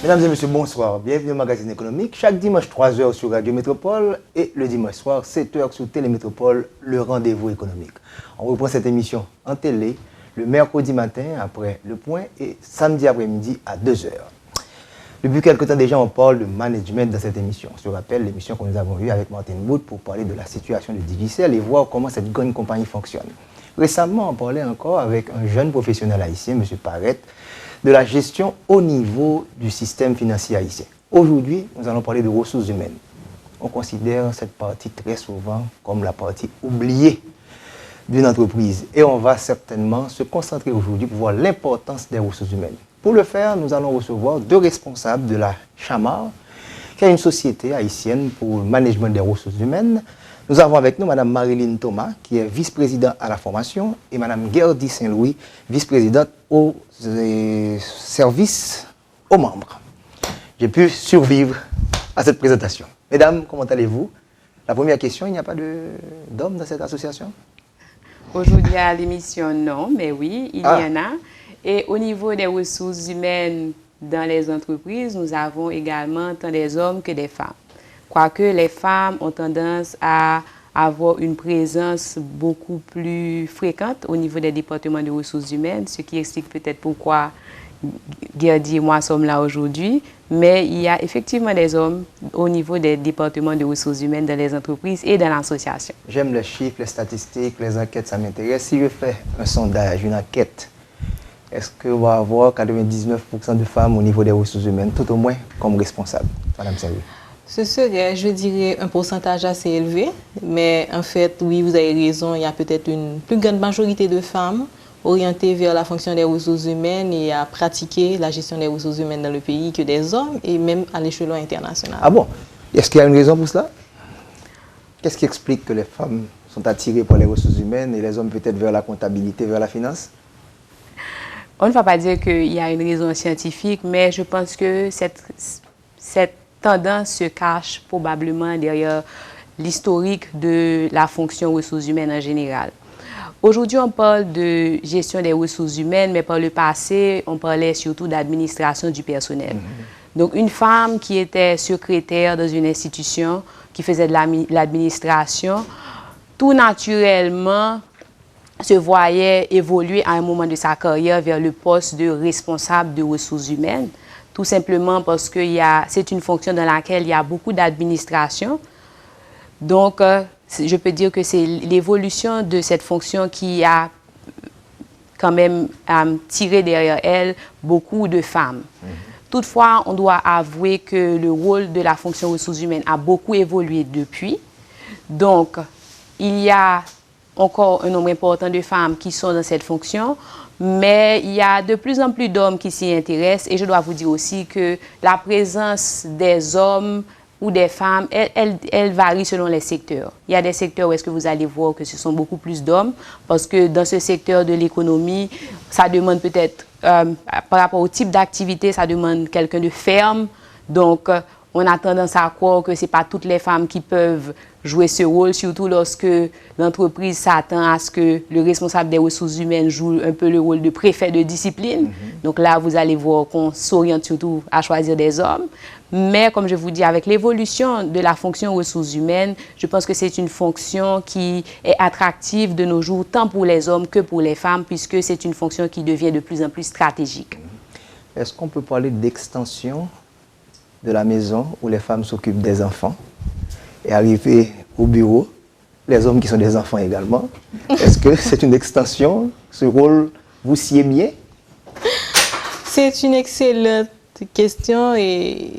Mesdames et messieurs, bonsoir. Bienvenue au magazine économique. Chaque dimanche, 3h sur Radio Métropole et le dimanche soir, 7h sur Télémétropole, le rendez-vous économique. On reprend cette émission en télé le mercredi matin après le point et samedi après-midi à 2h. Depuis quelque temps déjà, on parle de management dans cette émission. Je rappelle l'émission que nous avons eue avec Martine Bout pour parler de la situation de Digicel et voir comment cette grande compagnie fonctionne. Récemment, on parlait encore avec un jeune professionnel haïtien, M. Parrette, de la gestion au niveau du système financier haïtien. Aujourd'hui, nous allons parler de ressources humaines. On considère cette partie très souvent comme la partie oubliée d'une entreprise. Et on va certainement se concentrer aujourd'hui pour voir l'importance des ressources humaines. Pour le faire, nous allons recevoir deux responsables de la Chamar, qui est une société haïtienne pour le management des ressources humaines. Nous avons avec nous Mme Marilyn Thomas, qui est vice-présidente à la formation, et Mme Gerdy Saint-Louis, vice-présidente au service aux membres. J'ai pu survivre à cette présentation. Mesdames, comment allez-vous? La première question, il n'y a pas d'hommes dans cette association? Aujourd'hui à l'émission, non, mais oui, il y en a. Et au niveau des ressources humaines dans les entreprises, nous avons également tant des hommes que des femmes. Quoique les femmes ont tendance à avoir une présence beaucoup plus fréquente au niveau des départements de ressources humaines, ce qui explique peut-être pourquoi Gerdy et moi sommes là aujourd'hui. Mais il y a effectivement des hommes au niveau des départements de ressources humaines dans les entreprises et dans l'association. J'aime les chiffres, les statistiques, les enquêtes, ça m'intéresse. Si je fais un sondage, une enquête, est-ce qu'on va avoir 99% de femmes au niveau des ressources humaines, tout au moins comme responsables? Madame Saint-Louis. Ce serait, je dirais, un pourcentage assez élevé, mais en fait, oui, vous avez raison, il y a peut-être une plus grande majorité de femmes orientées vers la fonction des ressources humaines et à pratiquer la gestion des ressources humaines dans le pays que des hommes, et même à l'échelon international. Ah bon? Est-ce qu'il y a une raison pour cela? Qu'est-ce qui explique que les femmes sont attirées par les ressources humaines et les hommes peut-être vers la comptabilité, vers la finance? On ne va pas dire qu'il y a une raison scientifique, mais je pense que cette tendance se cache probablement derrière l'historique de la fonction ressources humaines en général. Aujourd'hui, on parle de gestion des ressources humaines, mais par le passé, on parlait surtout d'administration du personnel. Donc, une femme qui était secrétaire dans une institution, qui faisait de l'administration, tout naturellement se voyait évoluer à un moment de sa carrière vers le poste de responsable de ressources humaines. Tout simplement parce que c'est une fonction dans laquelle il y a beaucoup d'administration. Donc, je peux dire que c'est l'évolution de cette fonction qui a quand même tiré derrière elle beaucoup de femmes. Toutefois, on doit avouer que le rôle de la fonction ressources humaines a beaucoup évolué depuis. Donc, il y a encore un nombre important de femmes qui sont dans cette fonction, mais il y a de plus en plus d'hommes qui s'y intéressent et je dois vous dire aussi que la présence des hommes ou des femmes, elle varie selon les secteurs. Il y a des secteurs où est-ce que vous allez voir que ce sont beaucoup plus d'hommes parce que dans ce secteur de l'économie, ça demande peut-être, par rapport au type d'activité, ça demande quelqu'un de ferme. Donc, on a tendance à croire que ce n'est pas toutes les femmes qui peuvent jouer ce rôle, surtout lorsque l'entreprise s'attend à ce que le responsable des ressources humaines joue un peu le rôle de préfet de discipline. Donc là, vous allez voir qu'on s'oriente surtout à choisir des hommes. Mais comme je vous dis, avec l'évolution de la fonction ressources humaines, je pense que c'est une fonction qui est attractive de nos jours, tant pour les hommes que pour les femmes, puisque c'est une fonction qui devient de plus en plus stratégique. Est-ce qu'on peut parler d'extension de la maison où les femmes s'occupent des enfants et arriver au bureau, les hommes qui sont des enfants également? Est-ce que c'est une extension? Ce rôle, vous s'y aimiez? C'est une excellente question et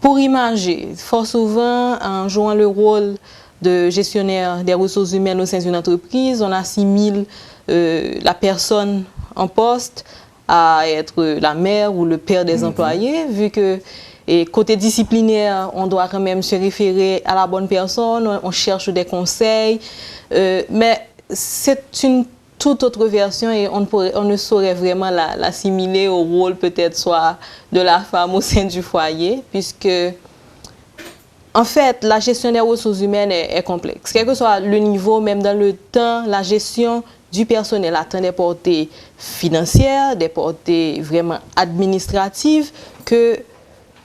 pour imager, fort souvent, en jouant le rôle de gestionnaire des ressources humaines au sein d'une entreprise, on assimile la personne en poste à être la mère ou le père des employés, vu que et côté disciplinaire, on doit quand même se référer à la bonne personne, on cherche des conseils, mais c'est une toute autre version et on ne saurait vraiment l'assimiler au rôle peut-être soit de la femme au sein du foyer, puisque en fait, la gestion des ressources humaines est complexe. Quel que soit le niveau, même dans le temps, la gestion du personnel atteint des portées financières, des portées vraiment administratives que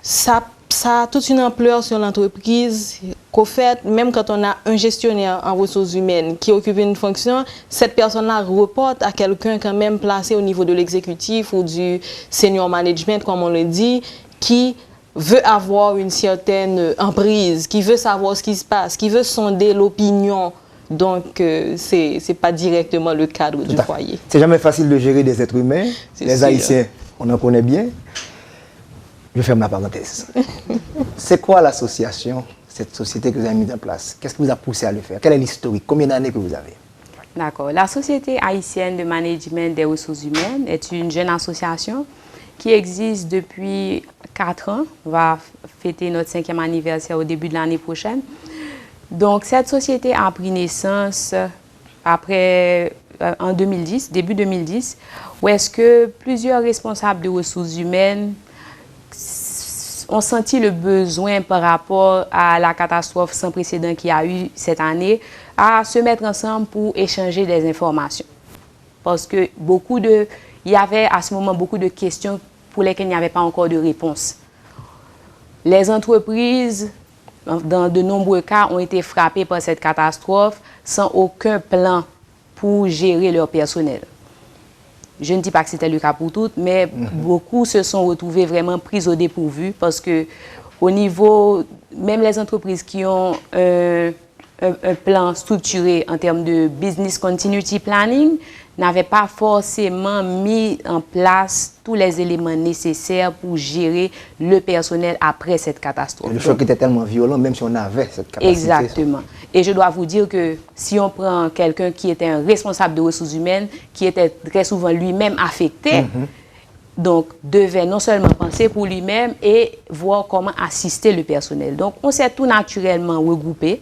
ça a toute une ampleur sur l'entreprise qu'au fait, même quand on a un gestionnaire en ressources humaines qui occupe une fonction, cette personne-là reporte à quelqu'un quand même placé au niveau de l'exécutif ou du senior management, comme on le dit, qui veut avoir une certaine emprise, qui veut savoir ce qui se passe, qui veut sonder l'opinion. Donc, c'est pas directement le cadre du foyer. C'est jamais facile de gérer des êtres humains. Les Haïtiens, on en connaît bien. Je ferme la parenthèse. C'est quoi l'association, cette société que vous avez mise en place? Qu'est-ce qui vous a poussé à le faire? Quel est l'historique? Combien d'années que vous avez? D'accord. La Société haïtienne de management des ressources humaines est une jeune association qui existe depuis 4 ans. On va fêter notre 5e anniversaire au début de l'année prochaine. Donc, cette société a pris naissance en 2010, début 2010, où est-ce que plusieurs responsables de ressources humaines ont senti le besoin par rapport à la catastrophe sans précédent qu'il y a eu cette année, à se mettre ensemble pour échanger des informations. Parce que il y avait à ce moment beaucoup de questions pour lesquelles il n'y avait pas encore de réponse. Les entreprises, dans de nombreux cas, ont été frappées par cette catastrophe sans aucun plan pour gérer leur personnel. Je ne dis pas que c'était le cas pour toutes, mais beaucoup se sont retrouvés vraiment pris au dépourvu parce que au niveau, même les entreprises qui ont un plan structuré en termes de business continuity planning n'avaient pas forcément mis en place tous les éléments nécessaires pour gérer le personnel après cette catastrophe. Le choc était tellement violent, même si on avait cette capacité. Exactement. Et je dois vous dire que si on prend quelqu'un qui était un responsable de ressources humaines, qui était très souvent lui-même affecté, donc devait non seulement penser pour lui-même et voir comment assister le personnel. Donc on s'est tout naturellement regroupé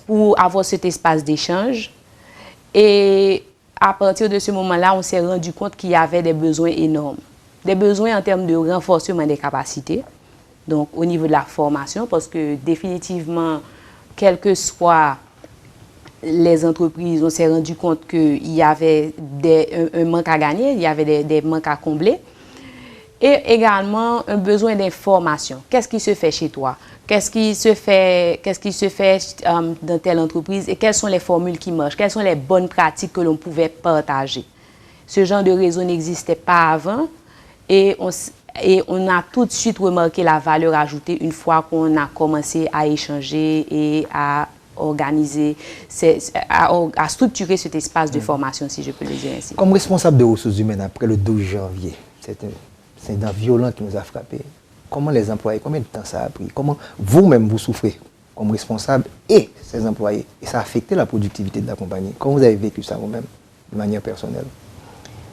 pour avoir cet espace d'échange. Et à partir de ce moment-là, on s'est rendu compte qu'il y avait des besoins énormes. Des besoins en termes de renforcement des capacités, donc au niveau de la formation, parce que définitivement, quelles que soient les entreprises, on s'est rendu compte qu'il y avait un manque à gagner, il y avait des manques à combler. Et également un besoin d'information. Qu'est-ce qui se fait chez toi? Qu'est-ce qui se fait dans telle entreprise et quelles sont les formules qui marchent? Quelles sont les bonnes pratiques que l'on pouvait partager? Ce genre de réseau n'existait pas avant et on a tout de suite remarqué la valeur ajoutée une fois qu'on a commencé à échanger et à organiser, à structurer cet espace de formation, si je peux le dire ainsi. Comme responsable de ressources humaines après le 12 janvier, c'est un incident violent qui nous a frappés. Comment les employés, combien de temps ça a pris? Comment vous-même vous souffrez comme responsable et ces employés? Et ça a affecté la productivité de la compagnie. Comment vous avez vécu ça vous-même, de manière personnelle?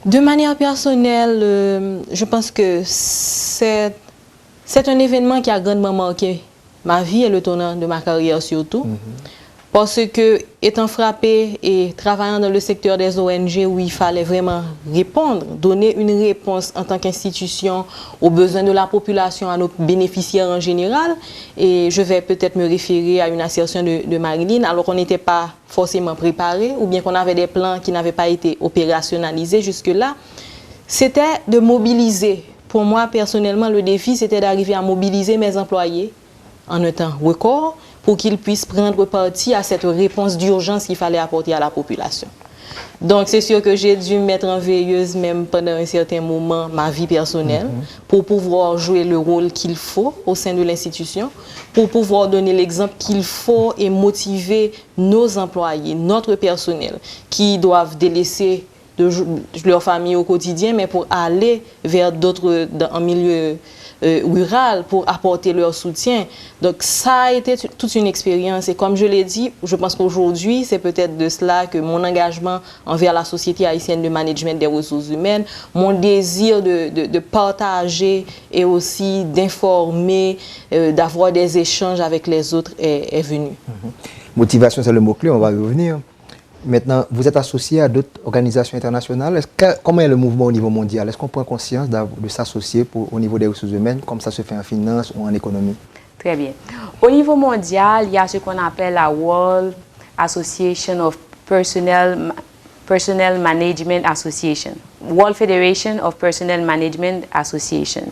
De manière personnelle, je pense que c'est un événement qui a grandement marqué ma vie et le tournant de ma carrière surtout. Parce que, étant frappé et travaillant dans le secteur des ONG où il fallait vraiment répondre, donner une réponse en tant qu'institution aux besoins de la population, à nos bénéficiaires en général, et je vais peut-être me référer à une assertion de Marilyn, alors qu'on n'était pas forcément préparé, ou bien qu'on avait des plans qui n'avaient pas été opérationnalisés jusque-là, c'était de mobiliser. Pour moi, personnellement, le défi, c'était d'arriver à mobiliser mes employés en un temps record, pour qu'ils puissent prendre parti à cette réponse d'urgence qu'il fallait apporter à la population. Donc, c'est sûr que j'ai dû me mettre en veilleuse, même pendant un certain moment, ma vie personnelle, pour pouvoir jouer le rôle qu'il faut au sein de l'institution, pour pouvoir donner l'exemple qu'il faut et motiver nos employés, notre personnel, qui doivent délaisser leur famille au quotidien, mais pour aller vers d'autres, en milieu rural, pour apporter leur soutien. Donc ça a été toute une expérience et comme je l'ai dit, je pense qu'aujourd'hui, c'est peut-être de cela que mon engagement envers la Société haïtienne de management des ressources humaines, mon désir de partager et aussi d'informer, d'avoir des échanges avec les autres est venu. Motivation, c'est le mot-clé, on va y revenir. Maintenant, vous êtes associé à d'autres organisations internationales. Comment est le mouvement au niveau mondial? Est-ce qu'on prend conscience de s'associer au niveau des ressources humaines, comme ça se fait en finance ou en économie? Très bien. Au niveau mondial, il y a ce qu'on appelle la World Association of Personnel Management Association, World Federation of Personnel Management Association.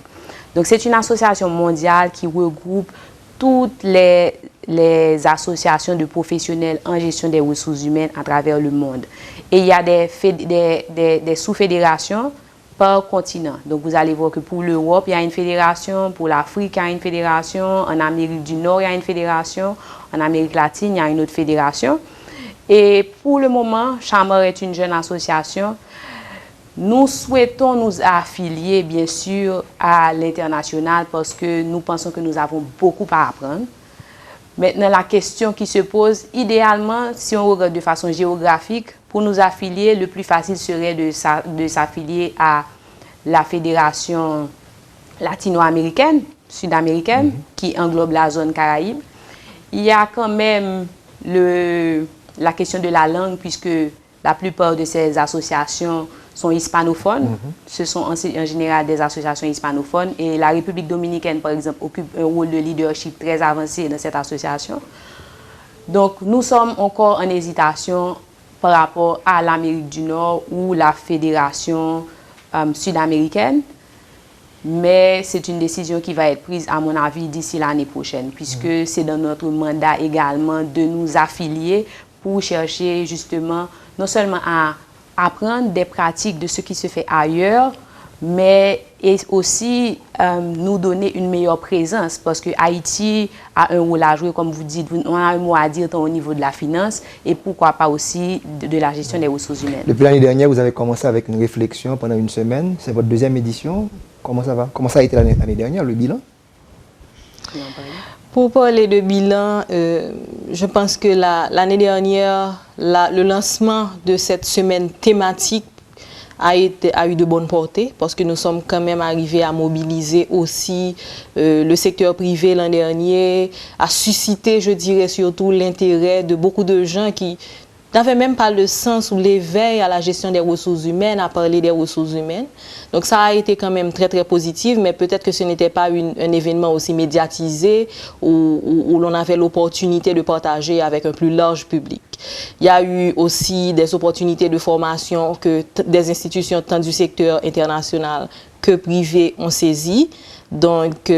Donc c'est une association mondiale qui regroupe toutes les associations de professionnels en gestion des ressources humaines à travers le monde. Et il y a des sous-fédérations par continent. Donc vous allez voir que pour l'Europe, il y a une fédération, pour l'Afrique, il y a une fédération, en Amérique du Nord, il y a une fédération, en Amérique latine, il y a une autre fédération. Et pour le moment, Chamber est une jeune association. Nous souhaitons nous affilier, bien sûr, à l'international parce que nous pensons que nous avons beaucoup à apprendre. Maintenant, la question qui se pose, idéalement, si on regarde de façon géographique, pour nous affilier, le plus facile serait de s'affilier à la fédération latino-américaine, sud-américaine, qui englobe la zone Caraïbe. Il y a quand même la question de la langue, puisque la plupart de ces associations sont hispanophones. Ce sont en général des associations hispanophones. Et la République dominicaine, par exemple, occupe un rôle de leadership très avancé dans cette association. Donc, nous sommes encore en hésitation par rapport à l'Amérique du Nord ou la fédération sud-américaine. Mais c'est une décision qui va être prise, à mon avis, d'ici l'année prochaine, puisque c'est dans notre mandat également de nous affilier pour chercher justement non seulement à apprendre des pratiques de ce qui se fait ailleurs, mais aussi nous donner une meilleure présence, parce que Haïti a un rôle à jouer, comme vous dites, on a un mot à dire tant au niveau de la finance et pourquoi pas aussi de la gestion des ressources humaines. Depuis l'année dernière, vous avez commencé avec une réflexion pendant une semaine. C'est votre deuxième édition. Comment ça va? Comment ça a été l'année dernière, le bilan? Pour parler de bilan, je pense que l'année dernière, le lancement de cette semaine thématique a eu de bonnes portées parce que nous sommes quand même arrivés à mobiliser aussi le secteur privé l'an dernier, à susciter, je dirais surtout, l'intérêt de beaucoup de gens qui n'avaient même pas le sens ou l'éveil à la gestion des ressources humaines, à parler des ressources humaines. Donc ça a été quand même très très positif, mais peut-être que ce n'était pas un événement aussi médiatisé où l'on avait l'opportunité de partager avec un plus large public. Il y a eu aussi des opportunités de formation que des institutions tant du secteur international que privé ont saisi. Donc,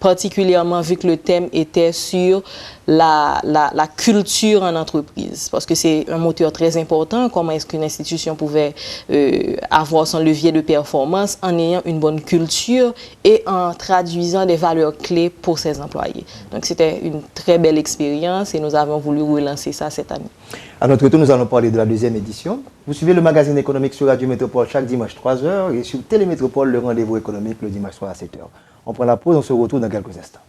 particulièrement vu que le thème était sur la culture en entreprise, parce que c'est un moteur très important. Comment est-ce qu'une institution pouvait avoir son levier de performance en ayant une bonne culture et en traduisant des valeurs clés pour ses employés. Donc, c'était une très belle expérience et nous avons voulu relancer ça cette année. À notre tour, nous allons parler de la deuxième édition. Vous suivez le magazine économique sur Radio Métropole chaque dimanche 3h et sur Télémétropole, le rendez-vous économique le dimanche soir à 7h. On prend la pause, on se retrouve dans quelques instants.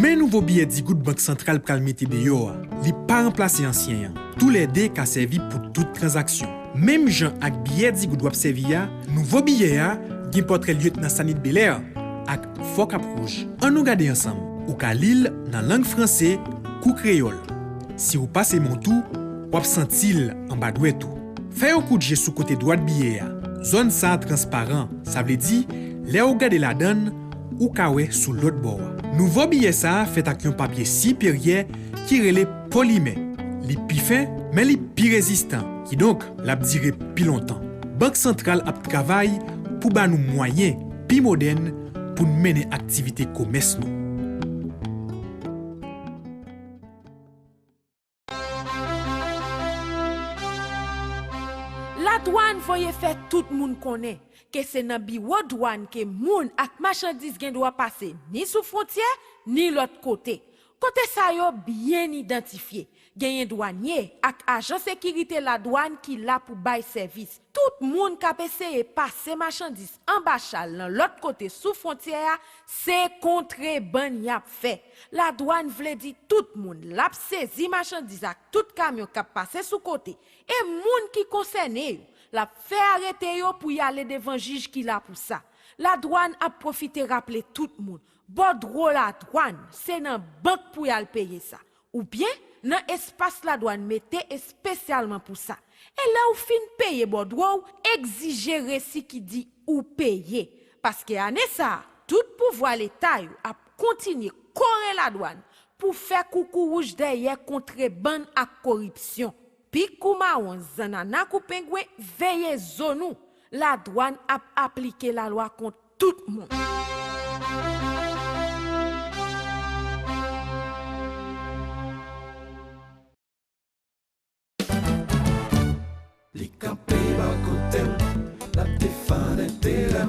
Mais nouveau billet dit Good Banque Centrale pral mette deyo, li pas remplacer ancien. Tous les dés qu'a servi pour toute transaction. Même Jean ak billet dit Good wap servi ya, nouveau billet a, gen portrait lieutenant Sanit Belair ak Fok Cap Rouge. On nous garder ensemble. Ou ka lil dans langue français kou créole. Si vous passez mon tout, wap sentil en bas doué tout. Fais un coup de jet sous côté droit de billet a. Zone ça transparent, ça veut dire les ou gade la donne ou kawe sous l'autre bord. Nouveau billet ça fait avec un papier supérieur qui relève polymère. Li pi fin mais li pi résistant qui donc l'a duré pi longtemps. Banque centrale a travail pour ba nous moyens pi moderne pour mener activité commerce nous. La douane voye fait tout le monde connaît que c'est dans bureau douane que moun ak marchandise gen doit passer ni sous frontière ni l'autre côté. Côté ça yo bien identifié. Genyen douanier ak agent sécurité la douane qui là pour bay service. Tout moun ka essayer passer marchandise en bachal dans l'autre côté sous frontière, c'est contrebande y a fait. La douane vle di tout moun l'a saisi marchandise ak tout camion ka passer sous côté. Et moun qui concerné la fait arrêter yo pour y aller devant juge qui là pour ça. La douane a profité rappeler tout moun. Bon droit la douane, c'est dans banque pour y aller payer ça. Ou bien dans espace la douane mettez spécialement pour ça. Et là ou fin payer bon droit, exiger récit qui dit ou payer parce que année ça, tout pouvoir l'État a continué correr la douane pour faire coucou rouge derrière contrebande à corruption. Puis Koumaon, Zanana ou Pengwe, veillez zonou. la douane a appliqué la loi contre tout le monde. Les campés bas côté, la défense intérêt,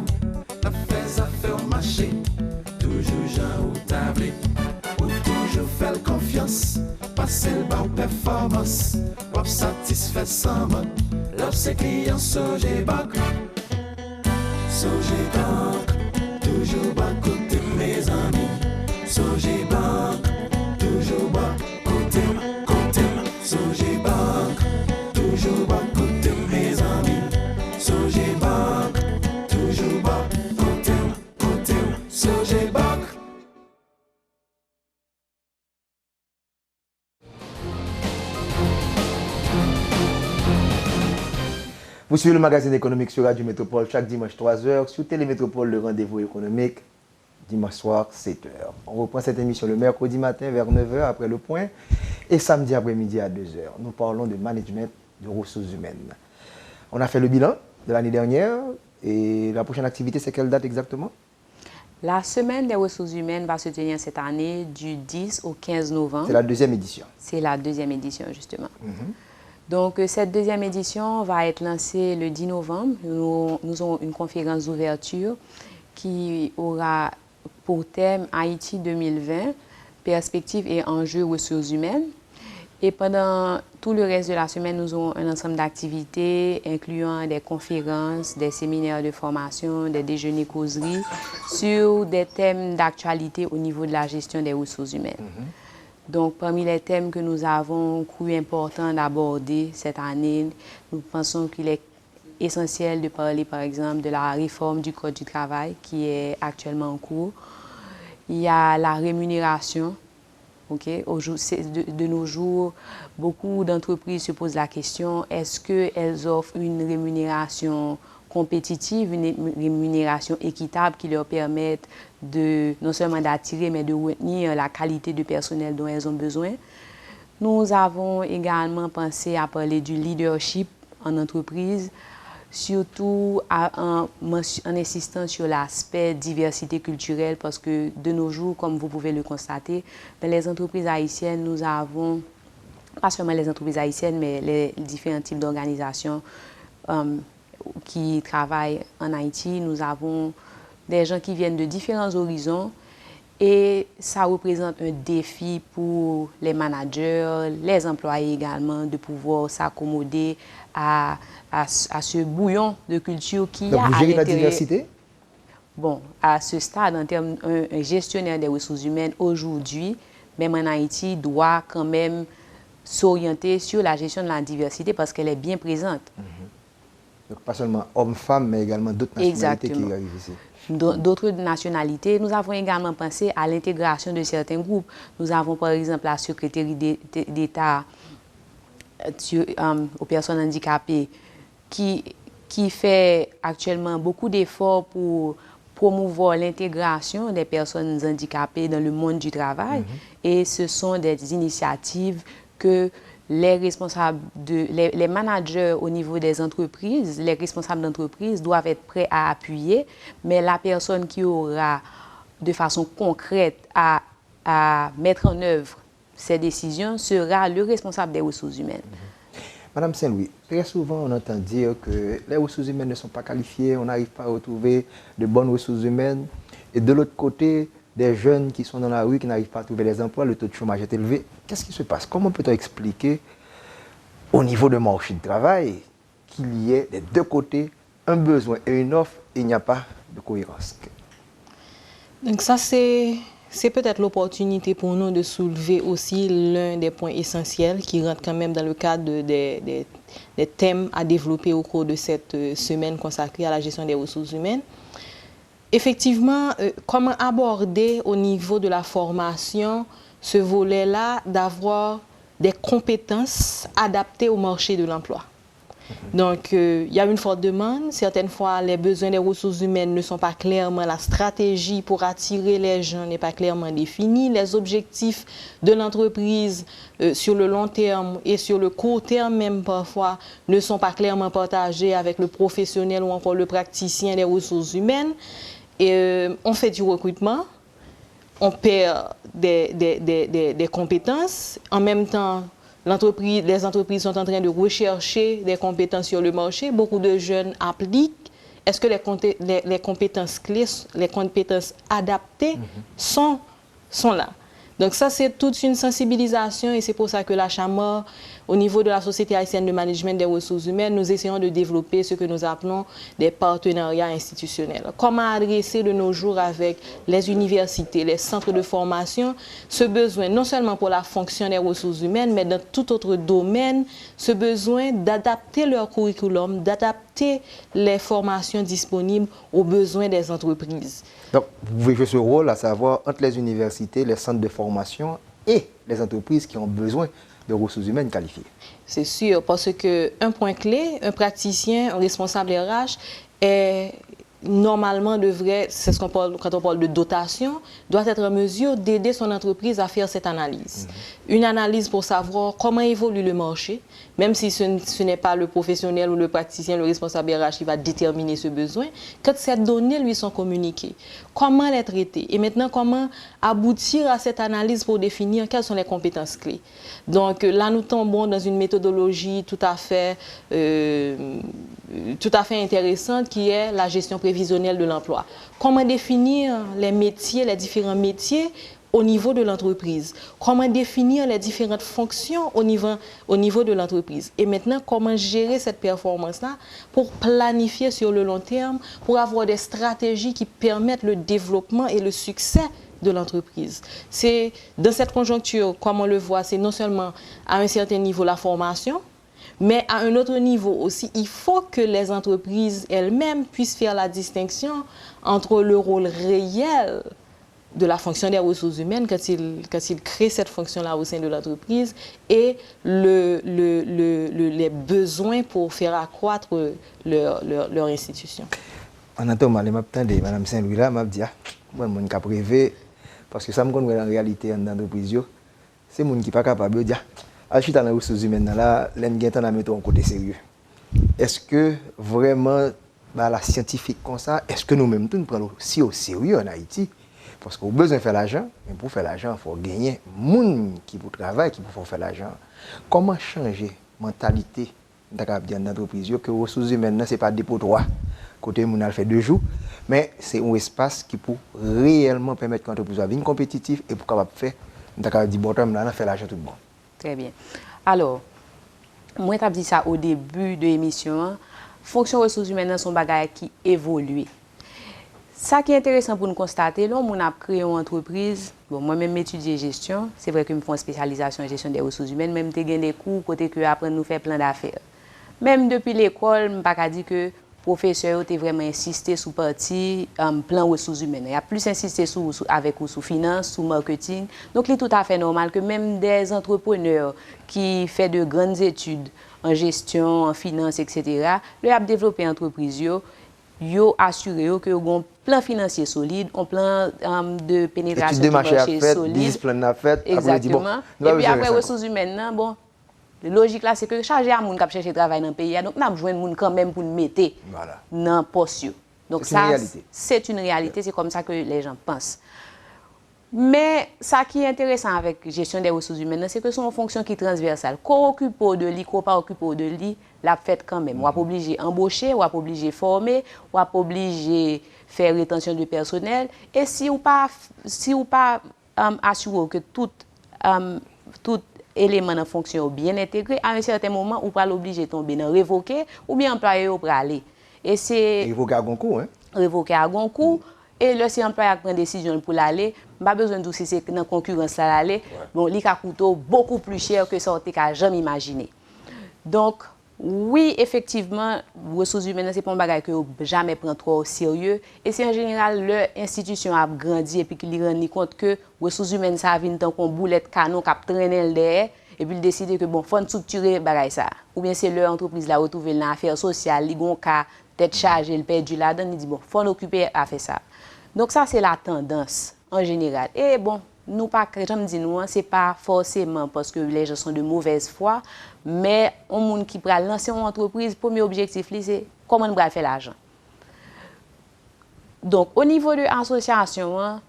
la fait affaire marché, toujours gens ou tablé, ou toujours faire confiance, passer le bas performance, ou satisfait sans mode, leurs ses clients Sogé Bank, toujours bas côté mes amis, Sogé Bank, toujours bas côté, Sogé Bank, toujours bas côté mes amis, Sogé Bank, toujours bas côté, Sogé Bank. Vous suivez le magazine économique sur Radio Métropole chaque dimanche 3h, sur Télémétropole, le rendez-vous économique, dimanche soir 7h. On reprend cette émission le mercredi matin vers 9h après le point et samedi après-midi à 2h. Nous parlons de management de ressources humaines. On a fait le bilan de l'année dernière et la prochaine activité, c'est quelle date exactement? La semaine des ressources humaines va se tenir cette année du 10 au 15 novembre. C'est la deuxième édition. C'est la deuxième édition, justement. Donc, cette deuxième édition va être lancée le 10 novembre. Nous aurons une conférence d'ouverture qui aura pour thème Haïti 2020, perspectives et enjeux ressources humaines. Et pendant tout le reste de la semaine, nous aurons un ensemble d'activités incluant des conférences, des séminaires de formation, des déjeuners causeries sur des thèmes d'actualité au niveau de la gestion des ressources humaines. Donc, parmi les thèmes que nous avons cru important d'aborder cette année, nous pensons qu'il est essentiel de parler, par exemple, de la réforme du Code du travail qui est actuellement en cours. Il y a la rémunération. Okay? De nos jours, beaucoup d'entreprises se posent la question, est-ce qu'elles offrent une rémunération compétitive, une rémunération équitable qui leur permette non seulement d'attirer, mais de retenir la qualité de personnel dont elles ont besoin. Nous avons également pensé à parler du leadership en entreprise, surtout en insistant sur l'aspect diversité culturelle, parce que de nos jours, comme vous pouvez le constater, dans les entreprises haïtiennes, nous avons, pas seulement les entreprises haïtiennes, mais les différents types d'organisations qui travaillent en Haïti. Nous avons des gens qui viennent de différents horizons et ça représente un défi pour les managers, les employés également, de pouvoir s'accommoder à ce bouillon de culture qui Donc, a vous à gérez la l'intérieur. diversité? Bon, à ce stade, en termes un gestionnaire des ressources humaines aujourd'hui, même en Haïti, doit quand même s'orienter sur la gestion de la diversité parce qu'elle est bien présente. Donc, pas seulement hommes-femmes, mais également d'autres nationalités qui arrivent ici. D'autres nationalités. Nous avons également pensé à l'intégration de certains groupes. Nous avons par exemple la secrétaire d'État aux personnes handicapées qui fait actuellement beaucoup d'efforts pour promouvoir l'intégration des personnes handicapées dans le monde du travail. Et ce sont des initiatives que les responsables, les managers au niveau des entreprises, les responsables d'entreprise doivent être prêts à appuyer, mais la personne qui aura de façon concrète à mettre en œuvre ces décisions sera le responsable des ressources humaines. Madame Saint-Louis, très souvent on entend dire que les ressources humaines ne sont pas qualifiées, on n'arrive pas à retrouver de bonnes ressources humaines. Et de l'autre côté, des jeunes qui sont dans la rue, qui n'arrivent pas à trouver les emplois, le taux de chômage est élevé. Qu'est-ce qui se passe? Comment peut-on expliquer au niveau de marché de travail qu'il y ait des deux côtés un besoin et une offre et il n'y a pas de cohérence? Donc ça, c'est peut-être l'opportunité pour nous de soulever aussi l'un des points essentiels qui rentre quand même dans le cadre des thèmes à développer au cours de cette semaine consacrée à la gestion des ressources humaines. Effectivement, comment aborder au niveau de la formation ce volet-là d'avoir des compétences adaptées au marché de l'emploi? Donc, il y a une forte demande. Certaines fois, les besoins des ressources humaines ne sont pas clairement, la stratégie pour attirer les gens n'est pas clairement définie. Les objectifs de l'entreprise sur le long terme et sur le court terme même parfois ne sont pas clairement partagés avec le professionnel ou encore le praticien des ressources humaines. Et on fait du recrutement, on perd des compétences. En même temps, les entreprises sont en train de rechercher des compétences sur le marché. Beaucoup de jeunes appliquent. Est-ce que les compétences clés, les compétences adaptées sont là? Donc ça, c'est toute une sensibilisation et c'est pour ça que la Chamor, au niveau de la Société haïtienne de management des ressources humaines, nous essayons de développer ce que nous appelons des partenariats institutionnels. Comment adresser de nos jours avec les universités, les centres de formation, ce besoin non seulement pour la fonction des ressources humaines, mais dans tout autre domaine, ce besoin d'adapter leur curriculum, d'adapter les formations disponibles aux besoins des entreprises. Donc, vous pouvez jouer ce rôle, à savoir entre les universités, les centres de formation et les entreprises qui ont besoin de ressources humaines qualifiées. C'est sûr, parce qu'un point clé, un praticien, un responsable RH est normalement devrait, c'est ce qu'on parle quand on parle de dotation, doit être en mesure d'aider son entreprise à faire cette analyse. Une analyse pour savoir comment évolue le marché, même si ce n'est pas le professionnel ou le praticien, le responsable RH qui va déterminer ce besoin, quand ces données lui sont communiquées, comment les traiter et maintenant comment aboutir à cette analyse pour définir quelles sont les compétences clés. Donc là, nous tombons dans une méthodologie tout à fait intéressante qui est la gestion prévisionnelle de l'emploi. Comment définir les métiers, les différents métiers au niveau de l'entreprise? Comment définir les différentes fonctions au niveau de l'entreprise? Et maintenant, comment gérer cette performance-là pour planifier sur le long terme, pour avoir des stratégies qui permettent le développement et le succès de l'entreprise. C'est dans cette conjoncture, comme on le voit, c'est non seulement à un certain niveau la formation, mais à un autre niveau aussi, il faut que les entreprises elles-mêmes puissent faire la distinction entre le rôle réel de la fonction des ressources humaines quand ils créent cette fonction-là au sein de l'entreprise et les besoins pour faire accroître leur institution. En attendant, je m'attendais, Mme Saint-Louis là, m'a dit, moi, je suis rêvé, parce que ça me connaît en réalité dans l'entreprise, c'est les gens qui ne sont pas capables de dire, je suis dans les ressources humaines, là, les gens qui mettent en côté sérieux. Est-ce que vraiment, la scientifique comme ça, est-ce que nous-mêmes, nous prenons aussi au sérieux en Haïti? Parce qu'on a besoin de faire l'argent, mais pour faire l'argent, il faut gagner des gens qui pour travailler, qui pour faire l'argent. Comment changer la mentalité dans l'entreprise que les ressources humaines, ce n'est pas des pour droit. Côté on a fait 2 jours, mais c'est un espace qui peut réellement permettre que l'entreprise soit compétitive et pour capable faire, dire bottom là, faire l'argent tout le monde. Très bien. Alors, moi je dit ça au début de l'émission, fonction ressources humaines sont bagages qui évoluent. Ça qui est intéressant pour nous constater, là, on a créé une entreprise, bon, moi-même étudier gestion, c'est vrai que je fais une spécialisation en gestion des ressources humaines, même si j'ai des cours côté que après nous faire plein d'affaires. Même depuis l'école, je ne peux pas dire que le professeur a vraiment insisté sur partie plan ressources humaines. Il a plus insisté sur finance, sur marketing. Donc, il est tout à fait normal que même des entrepreneurs qui font de grandes études en gestion, en finance, etc., leur a développé une entreprise. Yo assuré que ont un plan financier solide, un plan de pénétration du marché solide. Exactement. Et puis après, ressources humaines, bon, la logique là, c'est que charger à moun qui chercher travail dans le pays, donc nous avons besoin de moun quand même pour nous mettre dans le poste. Donc ça, c'est une réalité, c'est comme ça que les gens pensent. Mais ça qui est intéressant avec la gestion des ressources humaines, c'est que c'est une fonction qui est transversale. Qu'on occupe de lui, qu'on pas occupe de lui, la fait quand même. On n'est pas obligé d'embaucher, on n'est pas obligé de former, on n'est pas obligé de faire rétention du personnel. Et si on n'est pas assuré que tout élément de fonction est bien intégré, à un certain moment, on n'est pas obligé de tomber dans révoquer ou bien employé pour aller. Et c'est révoquer à Goncourt, hein? Révoquer à Goncourt. Et là, si l'employé prend une décision pour l'aller, pas besoin de si c'est dans la concurrence là l'aller, bon, il a coûté beaucoup plus cher que ça on n'a jamais imaginé. Donc, oui, effectivement, les ressources humaines, ce n'est pas un bagage que jamais prend trop au sérieux. Et c'est en général, l'institution a grandi et puis qu'il rend compte que les ressources humaines, ça vient tant qu'on boulette canon, qui traîne derrière. Et et puis il décide que bon, faut structurer bagay ça. Ou bien c'est leur entreprise la retrouver dans affaires sociales, ils ont cas tête chargée, il perdu là-dedans, il dit bon, faut occuper à faire ça. Donc ça c'est la tendance en général. Et bon, nous pas j'aime dire nous, c'est pas forcément parce que les gens sont de mauvaise foi, mais un monde qui va lancer une entreprise, premier objectif c'est comment on va faire l'argent. Donc au niveau de l'association,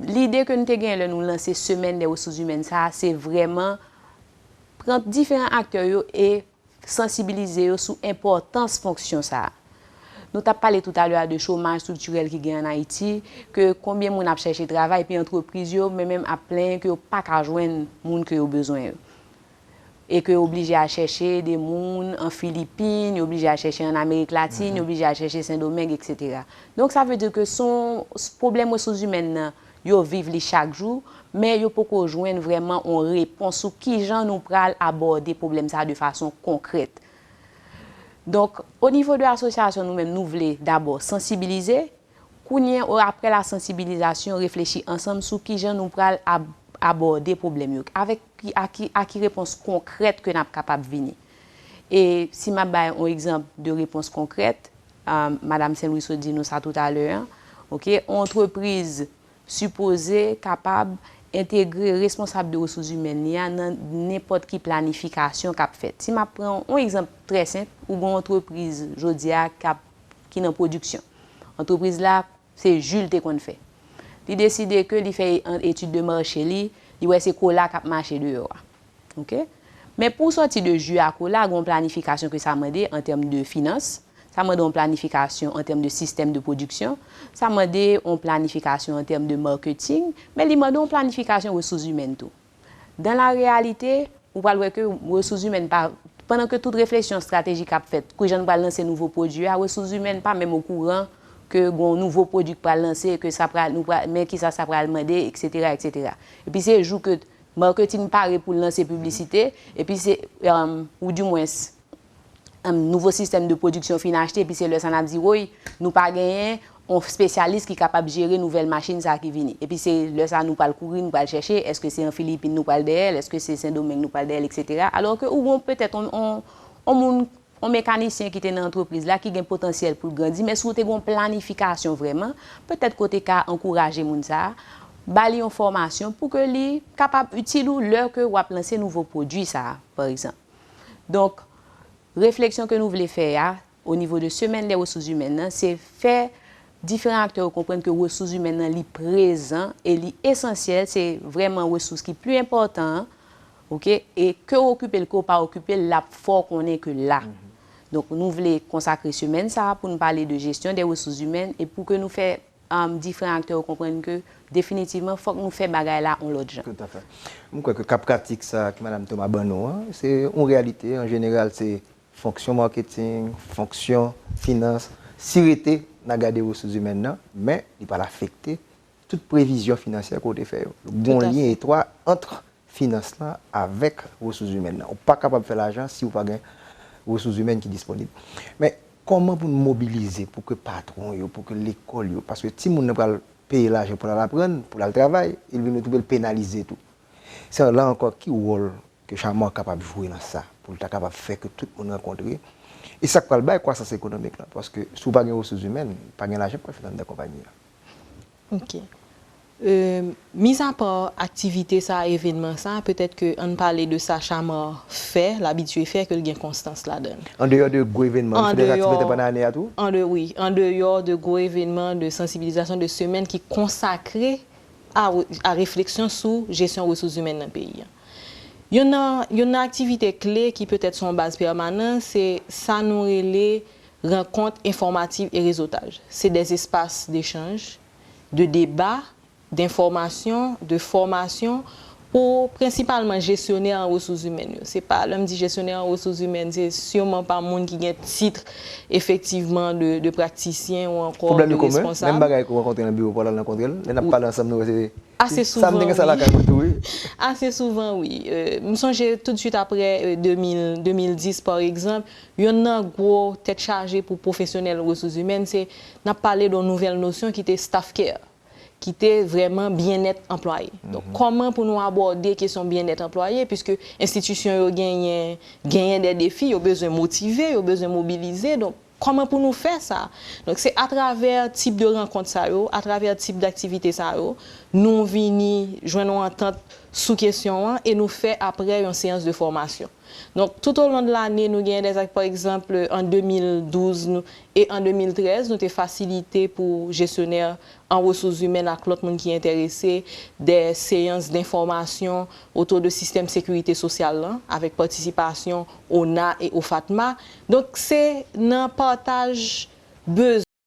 l'idée que nous avons nous lancer semaine des ressources humaines, ça c'est vraiment prendre différents acteurs et sensibiliser sur l'importance fonction ça. Nous avons parlé tout à l'heure de chômage structurel qui est en Haïti, que combien de gens a cherché travail, puis entreprises, mais même à plein que pas qu'à joindre les gens qui ont besoin. Et que obligé à chercher des gens en Philippines, obligé à chercher en Amérique latine, obligé à chercher Saint-Domingue, etc. Donc ça veut dire que son problème ressources humaines, ils vivent chaque jour, mais ils peuvent joindre vraiment une réponse sur qui gens nous pral aborder le problème ça de façon concrète. Donc, au niveau de l'association, nous-mêmes, nous voulons d'abord sensibiliser. Après la sensibilisation, réfléchir ensemble sur qui gens nous pral aborder le problème avec à qui réponse concrète que nous sommes capables de venir. Et si je donne un exemple de réponse concrète, Mme Saint-Louis dit nous ça tout à l'heure, okay, entreprise supposée capable intégrer responsable de ressources humaines dans n'importe quelle planification qu'a faite. Si je prends un exemple très simple, ou une entreprise Jodia qui est en production. Entreprise là, c'est Jules qu'on fait. Il décide que il fait une étude de marché, il voit c'est cola qui marché dehors. OK? Mais pour sortir de jus à cola, il y a une planification que ça m'a dit en termes de finances. Ça m'a donné une planification en termes de système de production. Ça m'a donné une planification en termes de marketing. Mais il m'a donné une planification ressources humaines. Tout. Dans la réalité, vous voyez que ressources humaines, pendant que toute réflexion stratégique a faite, que je ne vais lancer un nouveau produit, les ressources humaines pas même au courant que un nouveau produit pour lancer, que ça mais qui ça va demander, etc., etc. Et puis c'est jour que marketing paraît pour lancer publicité, et puis c'est ou du moins un nouveau système de production fin acheté, et puis c'est là ça n'a dit oui, nous pas gagner un spécialiste qui est capable de gérer nouvelles machines ça qui viennent. Et puis c'est là ça nous pas le courir, nous pas le chercher, est-ce que c'est en Philippines nous parle d'elle, est-ce que c'est Saint-Domingue nous parle d'elle, etc. Alors que ou peut-être un mécanicien qui est dans l'entreprise là qui a un potentiel pour grandir, mais si vous avez une planification vraiment, peut-être côté qu'à encourager moun ça, bali en formation pour que les capable utile l'heure que ou lancer nouveau produit ça par exemple. Donc réflexion que nous voulons faire au niveau de semaine des ressources humaines, c'est faire différents acteurs comprendre que les ressources humaines sont présentes et essentielles, c'est vraiment une ressource qui est plus importante, okay? Et que occuper le corps, pas occuper la fort qu'on est que là. Donc nous voulons consacrer semaine ça pour nous parler de gestion des ressources humaines et pour que nous fassions différents acteurs comprennent que définitivement il faut que nous fassions bagaille là en l'autre gens. Tout à fait. Je crois que cap pratique ça que Mme Thomas Bano, c'est en réalité en général c'est fonction marketing, fonction finance, sûreté n'a gardé ressources humaines mais il pas l'affecter toute prévision financière qu'on fait. Le bon lien étroit entre finance là avec ressources humaines. On pas capable de faire l'argent si vous pas gain ressources humaines qui disponibles. Mais comment pour nous mobiliser pour que patron pour que l'école parce que si moun n'a pas payer l'argent pour l'apprendre, pour le travail, il vient nous trouver le pénaliser tout. C'est là encore qui rôle que Chamon est capable de jouer dans ça pour être capable de faire que tout le monde rencontre. Et ça quoi le bail croissance économique là parce que si vous pas de ressources humaines, pas de l'argent pour faire dans des compagnies. OK. Mis à part activité ça événement ça peut-être que on parlait de ça Chamon fait l'habitué fait que il y a constance là-dedans. En dehors de gros événements, des activités pendant l'année à tout. En dehors de gros événements de sensibilisation de semaines qui consacrés à réflexion sur gestion ressources humaines dans le pays. Il y a une activité clé qui peut-être son base permanente, c'est ça nous les rencontres informatives et réseautage. C'est des espaces d'échange, de débat, d'information, de formation pour principalement gestionnaires en ressources humaines. C'est pas l'homme dit gestionnaire en ressources humaines, c'est sûrement pas monde qui a titre effectivement de praticien ou encore problème de commun, responsable. même bagaille qu'on rencontre dans le bureau pour la rencontrer, on n'a pas ensemble nous assez souvent. Oui. Assez souvent oui. Me songe tout de suite après 2010 par exemple, il y a une gros tête chargée pour professionnels ressources humaines, c'est n'a parlé d'une nouvelle notion qui était staff care qui était vraiment bien-être employé. Donc, comment pour nous aborder la question bien-être employé, puisque l'institution a gagné des défis, ils ont besoin de motiver, ils ont besoin de mobiliser. Donc, comment pour nous faire ça? Donc, c'est à travers type de rencontre, ça, à travers type d'activité, ça, nous venons joindre une entente sous question et nous faire après une séance de formation. Donc, tout au long de l'année, nous avons des actes, par exemple, en 2012 et en 2013, nous avons facilité pour gestionnaires en ressources humaines à l'autre monde qui est intéressé des séances d'information autour de système de sécurité sociale là, avec participation au NA et au FATMA. Donc, c'est un partage besoin.